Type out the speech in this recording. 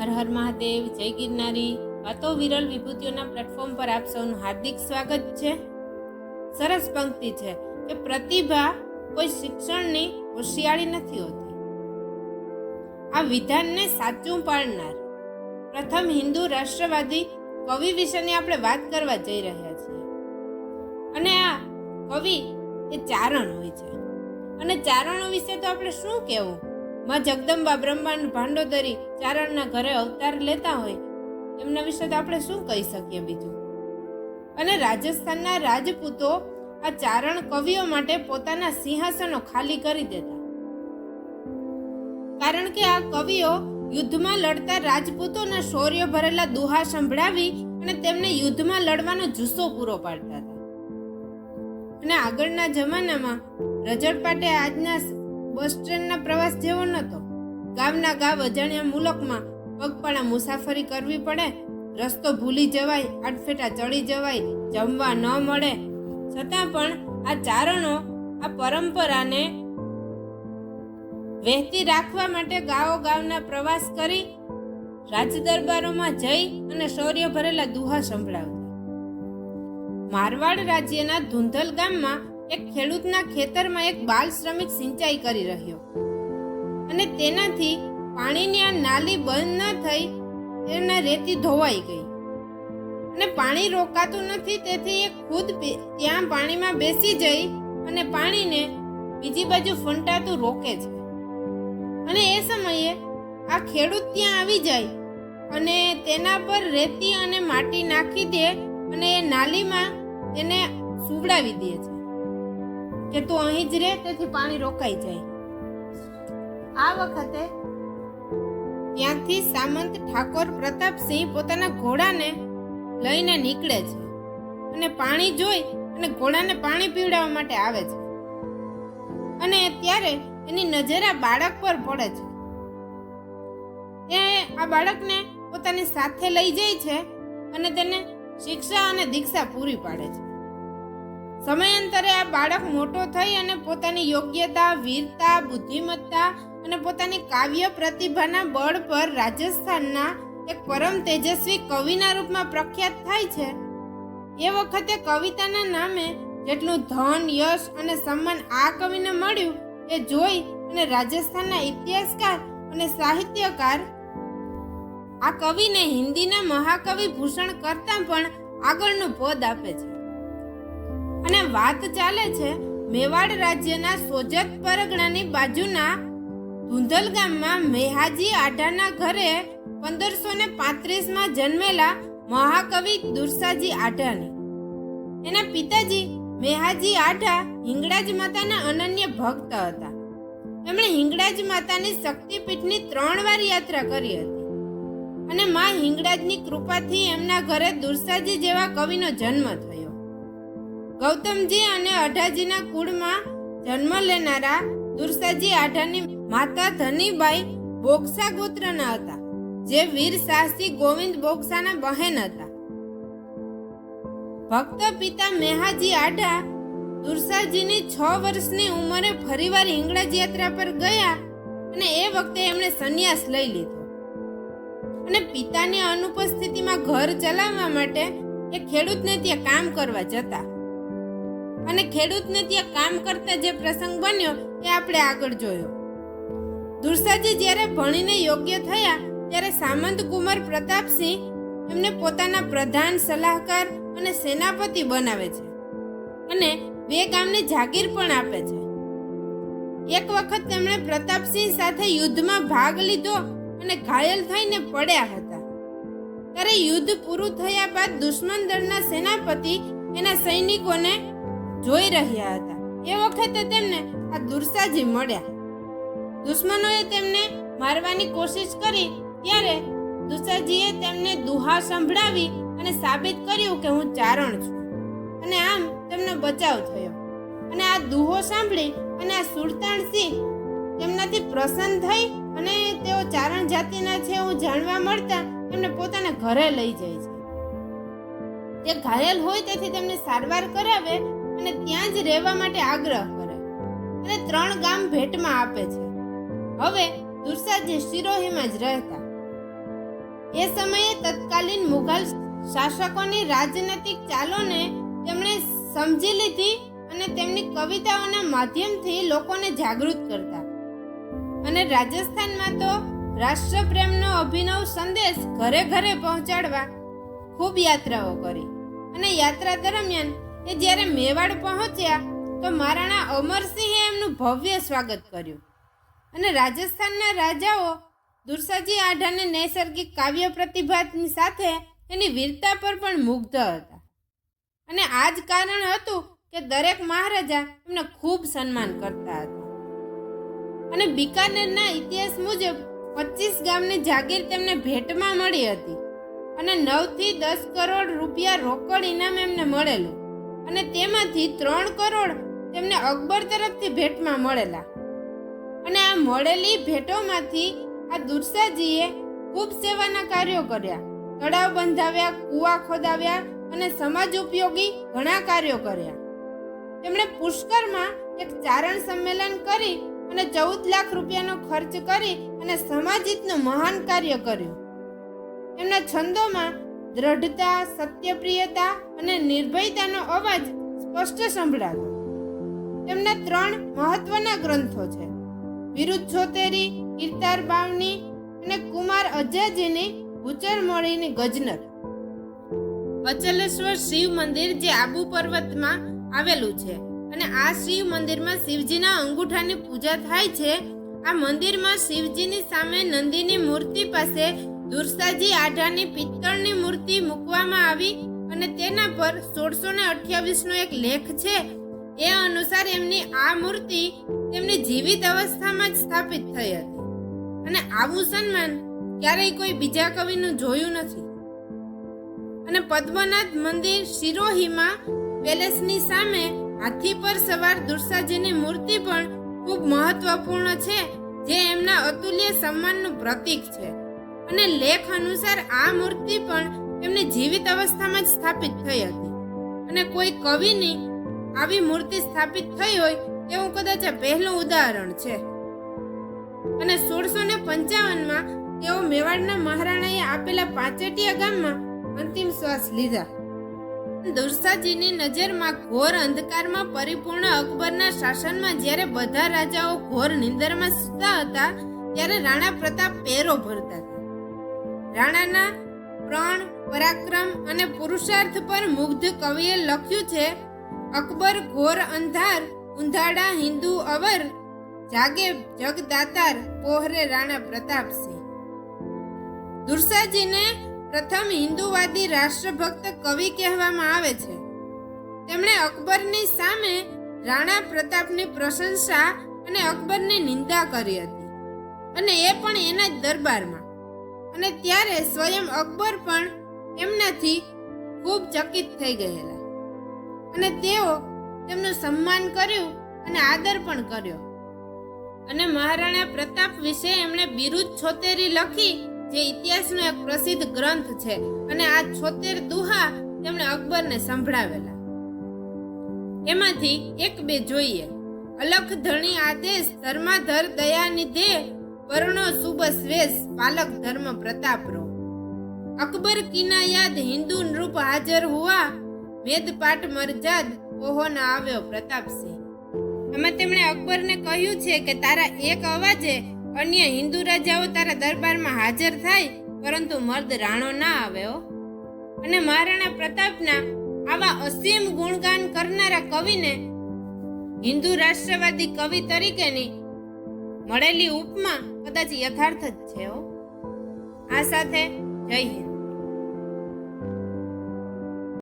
હર હર મહાદેવ, જય ગિરનારી. વાતો વિરલ વિભૂતિઓના પ્લેટફોર્મ પર આપ સૌનું હાર્દિક સ્વાગત છે. સરસ પંક્તિ છે કે પ્રતિભા કોઈ શિક્ષણની હોશિયારી નથી હોતી. આ વિધાનને સાચું પાડનાર પ્રથમ હિન્દુ રાષ્ટ્રવાદી કવિ વિશેની આપણે વાત કરવા જઈ રહ્યા છીએ. અને આ કવિ એ ચારણ હોય છે. અને ચારણો વિશે તો આપણે શું કહેવું? માં જગદંબા બ્રહ્માંડ ભાંડોદરી ચારણના ઘરે અવતાર લેતા હોય, એમના વિશે તો આપણે શું કહી શકીએ બીજું? અને રાજસ્થાનના રાજપૂતો આ ચારણ કવિઓ માટે પોતાના સિંહાસનો ખાલી કરી દેતા, કારણ કે આ કવિઓ યુદ્ધમાં લડતા રાજપૂતોના શૌર્ય ભરેલા દુહા સંભળાવી અને તેમને યુદ્ધમાં લડવાનો જુસ્સો પૂરો પાડતા હતા. અને આગળના જમાનામાં રજડપાટે આજના બસ ટ્રેનના પ્રવાસ જેવો નહોતો. ગામના ગામ અજાણ્યા મુલકમાં પગપાળા મુસાફરી કરવી પડે, રસ્તો ભૂલી જવાય, આડફેટા ચડી જવાય, જમવા ન મળે, છતાં પણ આ ચારણો આ પરંપરાને વહેતી રાખવા માટે ગાઓ ગામના પ્રવાસ કરી રાજદરબારોમાં જઈ અને શૌર્ય ભરેલા દુહા સંભળાવતા. મારવાડ રાજ્યના ધુંધલ ગામમાં એક ખેડૂતના ખેતરમાં એક બાલ શ્રમિક સિંચાઈ કરી રહ્યો અને તેનાથી પાણીની આ નાલી બંધ ન થઈ તેના રેતી ધોવાઈ ગઈ અને પાણી રોકાતું નથી. તેથી એ ખુદ ત્યાં પાણીમાં બેસી જઈ અને પાણીને બીજી બાજુ ફંટાતું રોકે છે. અને એ સમયે આ ખેડૂત ત્યાં આવી જાય અને તેના પર રેતી અને માટી નાખી દે અને એ નાલીમાં તેને સુવડાવી દે છે કે તું અહીં જ રહે, તેથી પાણી રોકાઈ જાય. આ વખતે ત્યાંથી સામંત ઠાકોર પ્રતાપસિંહ પોતાના ઘોડાને લઈને નીકળે છે અને પાણી જોઈ અને ઘોડાને પાણી પીવડાવવા માટે આવે છે. અને ત્યારે એની નજર આ બાળક પર પડે છે. એ આ બાળકને પોતાની સાથે લઈ જાય છે અને તેને શિક્ષા અને દીક્ષા પૂરી પાડે છે. સમયાંતરે આ બાળક મોટો થઈ અને પોતાની યોગ્યતા, વીરતા, બુદ્ધિમત્તા અને પોતાની કાવ્ય પ્રતિભાના બળ પર રાજસ્થાનના એક પરમ તેજસ્વી કવિના રૂપમાં પ્રખ્યાત થાય છે. એ વખતે કવિતાના નામે જેટલું ધન, યશ અને સન્માન આ કવિને મળ્યું એ જોઈ અને રાજસ્થાનના ઇતિહાસકાર અને સાહિત્યકાર આ કવિને હિન્દીના મહાકવિ ભૂષણ કરતાં પણ આગળનું પદ આપે છે. અને વાત ચાલે છે મેવાડ રાજ્યના સોજત પરગણાની બાજુના ધુંધલ ગામમાં મેહાજી આઢાના ઘરે 1535માં જન્મેલા મહાકવિ દુરસાજી આઢાની. એના પિતાજી મેહાજી આઢા હિંગળાજ માતાના અનન્ય ભક્ત હતા. એમણે હિંગળાજ માતાની શક્તિપીઠની 3 વાર યાત્રા કરી હતી અને માં હિંગળાજની કૃપાથી એમના ઘરે દુરસાજી જેવા કવિનો જન્મ થયો. ગૌતમજી અને અઢાજીના કુળમાં જન્મ લેનારા દુરસાજી આઢાની માતા ધનીબાઈ બોક્સા ગોત્રના હતા, જે વીર સાહસી ગોવિંદ બોક્સાના બહેન હતા. ભક્ત પિતા મેહાજી આઢા દુરસાજીની 6 વર્ષની ઉંમરે ફરીવાર હિંગળાજ યાત્રા પર ગયા અને એ વખતે એમણે સંન્યાસ લઈ લીધો અને પિતાની અનુપસ્થિતિમાં ઘર ચલાવવા માટે એ ખેડૂતને ત્યાં કામ કરવા જતા. અને ખેડૂતને ત્યાં કામ કરતા જે પ્રસંગ બન્યો એ આપણે આગળ જોયો. દુરસાજી જ્યારે ભણીને યોગ્ય થયા ત્યારે સામંત કુમાર પ્રતાપસિંહ એમને પોતાના પ્રધાન, સલાહકાર અને સેનાપતિ બનાવે છે અને 2 ગામની જાગીર પણ આપે છે. એક વખત તેમણે પ્રતાપસિંહ સાથે યુદ્ધમાં ભાગ લીધો અને ઘાયલ થઈને પડ્યા હતા. ત્યારે યુદ્ધ પૂરું થયા બાદ દુશ્મન દળના સેનાપતિ એના સૈનિકોને જોઈ રહ્યા હતા. એ વખતે તેમને આ દુરસાજી મળ્યા. દુશ્મનોએ તેમને મારવાની કોશિશ કરી ત્યારે દુરસાજીએ તેમને દુહા સંભળાવી અને સાબિત કર્યું કે હું ચારણ છું, અને આમ તેમનો બચાવ થયો. અને આ દુહો સાંભળી અને આ સુલતાનસિંહ તેમનાથી પ્રસન્ન થઈ અને તેઓ ચારણ જાતિના છે એવું જાણવા મળતા એમને પોતાના ઘરે લઈ જાય છે. તે ઘાયલ હોય તેથી તેમને સારવાર કરાવે અને ત્યાં જ રહેવા માટે આગ્રહ કરે અને 3 ગામ ભેટમાં આપે છે. હવે દુરસાજી સિરોહીમાં જ રહેતા. એ સમયે તત્કાલીન મુઘલ શાસકોની રાજનૈતિક ચાલોને તેમણે સમજી લીધી અને તેમની કવિતાઓના માધ્યમથી લોકોને જાગૃત કરતા. અને રાજસ્થાનમાં તો રાષ્ટ્રપ્રેમનો અભિનવ સંદેશ ઘરે ઘરે પહોંચાડવા ખૂબ યાત્રાઓ કરી. અને યાત્રા દરમિયાન એ જ્યારે મેવાડ પહોંચ્યા તો મહારાણા અમરસિંહે એમનું ભવ્ય સ્વાગત કર્યું. અને રાજસ્થાનના રાજાઓ દુરસાજી આઢાની નૈસર્ગિક કાવ્ય પ્રતિભાની સાથે એની વીરતા પર પણ મુગ્ધ હતા. અને આ જ કારણ હતું કે દરેક મહારાજા એમને ખૂબ સન્માન કરતા હતા. અને બિકાનેરના ઇતિહાસ મુજબ 25 ગામની જાગીર તેમને ભેટમાં મળી હતી. અને 9 થી 10 કરોડ રૂપિયા રોકડ ઇનામ એમને મળેલું. અને તેમાંથી 3 કરોડ તેમને અકબર તરફથી ભેટમાં મળેલા. અને આ મળેલી ભેટોમાંથી આ દુરસાજીએ ખૂબ સેવાના કાર્યો કર્યા. તળાવ બંધાવ્યા, કૂવા ખોદાવ્યા અને સમાજ ઉપયોગી ઘણા કાર્યો કર્યા. તેમણે પુષ્કરમાં એક ચારણ સંમેલન કરી અને 14 લાખ રૂપિયાનો ખર્ચ કરી અને સમાજહિતનું મહાન કાર્ય કર્યું. એમના છંદોમાં દ્રઢતા, સત્યપ્રિયતા અને નિર્ભયતાનો અવાજ સ્પષ્ટ સંભળાતો. તેમના 3 મહત્વના ગ્રંથો છે: વિરુદ્ધ છોતેરી, કીર્તાર બાવની અને કુમાર અજાજીની ભૂચરમોળીની ગજનર. અચલેશ્વર શિવ મંદિર જે આબુ પર્વતમાં આવેલું છે અને આ શિવ મંદિરમાં શિવજીના અંગૂઠાની પૂજા થાય છે. આ મંદિરમાં શિવજીની સામે નંદીની મૂર્તિ પાસે દુરસાજી આઢાની પિત્તળની મૂર્તિ મૂકવામાં આવી અને તેના પર 1628નો એક લેખ છે. એ અનુસાર એમની આ મૂર્તિ તેમની જીવિત અવસ્થામાં જ સ્થાપિત થઈ હતી. અને આવું સન્માન ક્યારેય કોઈ બીજા કવિનું જોયું નથી. અને પદ્મનાથ મંદિર શિરોહીમાં પેલેસની સામે હાથી પર સવાર દુરસાજીની મૂર્તિ પણ ખૂબ મહત્વપૂર્ણ છે, જે એમના અતુલ્ય સન્માનનું પ્રતીક છે. અને લેખ અનુસાર આ મૂર્તિ પણ એમની જીવિત અવસ્થામાં જ સ્થાપિત થઈ હતી. અને કોઈ કવિની આવી મૂર્તિ સ્થાપિત થઈ હોય એવું કદાચ આ પહેલું ઉદાહરણ છે. અને 1655માં તેઓ મેવાડના મહારાણાએ આપેલા પાંચેટિયા ગામમાં અંતિમ શ્વાસ લીધા. દુરસાજીની નજરમાં ઘોર અંધકારમાં પરિપૂર્ણ અકબરના શાસનમાં જ્યારે બધા રાજાઓ ઘોર નિંદરમાં સૂતા હતા ત્યારે રાણા પ્રતાપ પેરો ભરતા હતા. રાણાના પ્રાણ, પરાક્રમ અને પુરુષાર્થ પર મુગ્ધ કવિએ લખ્યું છે: અકબર ઘોર અંધાર ઉંધાડા હિન્દુ અવર, જાગે જગદાતાર પોહરે રાણા પ્રતાપસિંહ. દુરસાજીને પ્રથમ હિન્દુવાદી રાષ્ટ્રભક્ત કવિ કહેવામાં આવે છે. તેમણે અકબરની સામે રાણા પ્રતાપની પ્રશંસા અને અકબરની નિંદા કરી હતી, અને એ પણ એના જ દરબારમાં. અને ત્યારે સ્વયં અકબર પણ એમનાથી ખૂબ ચકિત થઈ ગયેલા. અને તેઓ તેમનું સન્માન કર્યું અને આદર પણ કર્યો. અને મહારાણા પ્રતાપ વિશે એમણે બિરુદ છોતેરી લખી, જે ઇતિહાસનો એક પ્રસિદ્ધ ગ્રંથ છે. અને આ 76 દુહા તેમણે અકબરને સંભળાવેલા. એમાંથી 1-2 જોઈએ. અલખ ધણી આદેશ, ધર્માધર દયાનિધે, વર્ણો શુભ સ્વેશ, પાલક ધર્મ પ્રતાપ રો. અકબર કીના યાદ હિન્દુ નૃપ હાજર હુઆ, વેદ પાઠ મરજાદ, ઓહો ના આવ્યો પ્રતાપસિંહ. આમાં તેમણે અકબરને કહ્યું છે કે તારા એક અવાજે અન્ય હિન્દુ રાજાઓ તારા દરબારમાં હાજર થાય, પરંતુ મર્દ રાણો ના આવ્યો. અને મહારાણા પ્રતાપના આવા અસીમ ગુણગાન કરનારા કવિને હિન્દુ રાષ્ટ્રવાદી કવિ તરીકેની મળેલી ઉપમા કદાચ યથાર્થ જ છે. આ સાથે જય હિન્દ.